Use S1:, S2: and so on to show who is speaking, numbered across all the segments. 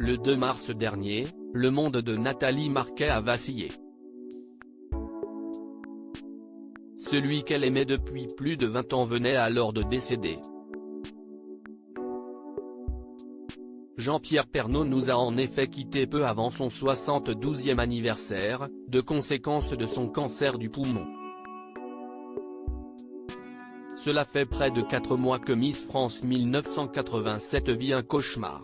S1: Le 2 mars dernier, le monde de Nathalie Marquet a vacillé. Celui qu'elle aimait depuis plus de 20 ans venait alors de décéder. Jean-Pierre Pernaut nous a en effet quittés peu avant son 72e anniversaire, de conséquence de son cancer du poumon. Cela fait près de 4 mois que Miss France 1987 vit un cauchemar.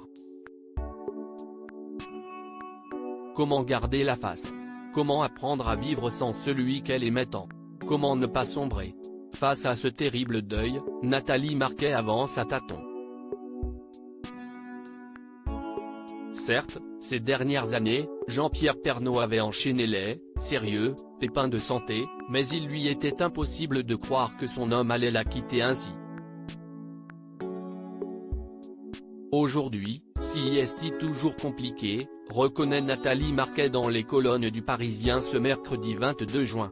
S1: Comment garder la face? Comment apprendre à vivre sans celui qu'elle aimait tant? Comment ne pas sombrer? Face à ce terrible deuil, Nathalie Marquet avance à tâtons. Certes, ces dernières années, Jean-Pierre Pernaut avait enchaîné les sérieux pépins de santé, mais il lui était impossible de croire que son homme allait la quitter ainsi. Aujourd'hui, si est toujours compliqué, reconnaît Nathalie Marquet dans les colonnes du Parisien ce mercredi 22 juin.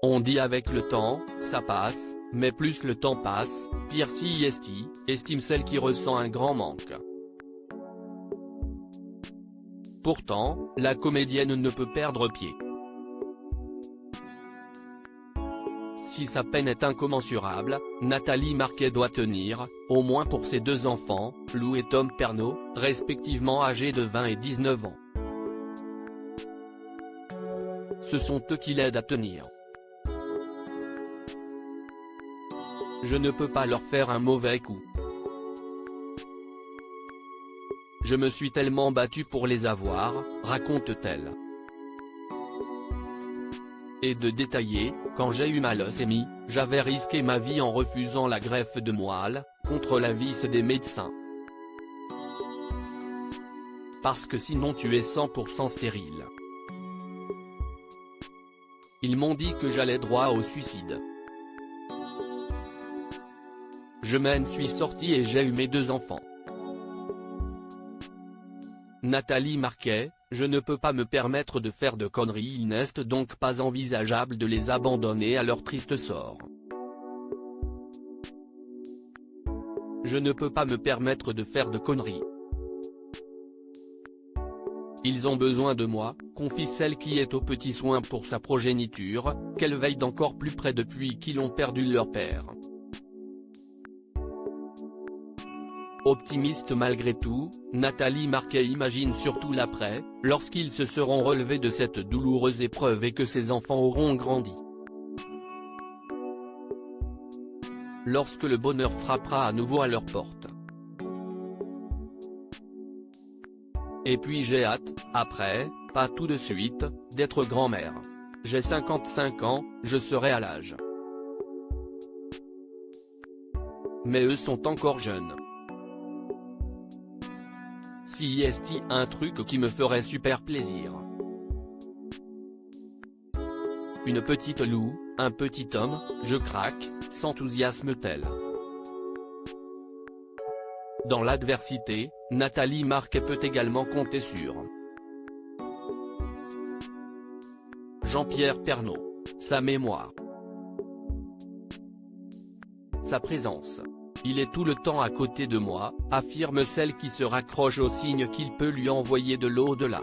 S1: On dit avec le temps, ça passe, mais plus le temps passe, pire si estime celle qui ressent un grand manque. Pourtant, la comédienne ne peut perdre pied. Si sa peine est incommensurable, Nathalie Marquet doit tenir, au moins pour ses 2 enfants, Lou et Tom Pernaut, respectivement âgés de 20 et 19 ans. Ce sont eux qui l'aident à tenir. Je ne peux pas leur faire un mauvais coup. Je me suis tellement battue pour les avoir, raconte-t-elle. Et de détailler, quand j'ai eu ma leucémie, j'avais risqué ma vie en refusant la greffe de moelle, contre l'avis des médecins. Parce que sinon tu es 100% stérile. Ils m'ont dit que j'allais droit au suicide. Je m'en suis sortie et j'ai eu mes 2 enfants. Nathalie Marquet, je ne peux pas me permettre de faire de conneries, il n'est donc pas envisageable de les abandonner à leur triste sort. Je ne peux pas me permettre de faire de conneries. Ils ont besoin de moi, confie celle qui est aux petits soins pour sa progéniture, qu'elle veille d'encore plus près depuis qu'ils ont perdu leur père. Optimiste malgré tout, Nathalie Marquet imagine surtout l'après, lorsqu'ils se seront relevés de cette douloureuse épreuve et que ses enfants auront grandi. Lorsque le bonheur frappera à nouveau à leur porte. Et puis j'ai hâte, après, pas tout de suite, d'être grand-mère. J'ai 55 ans, je serai à l'âge. Mais eux sont encore jeunes. Si est un truc qui me ferait super plaisir. Une petite Lou, un petit homme, je craque, s'enthousiasme-t-elle. Dans l'adversité, Nathalie Marquet peut également compter sur Jean-Pierre Pernaut. Sa mémoire. Sa présence. Il est tout le temps à côté de moi, affirme celle qui se raccroche aux signes qu'il peut lui envoyer de l'au-delà.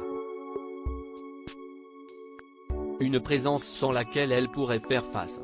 S1: Une présence sans laquelle elle pourrait faire face.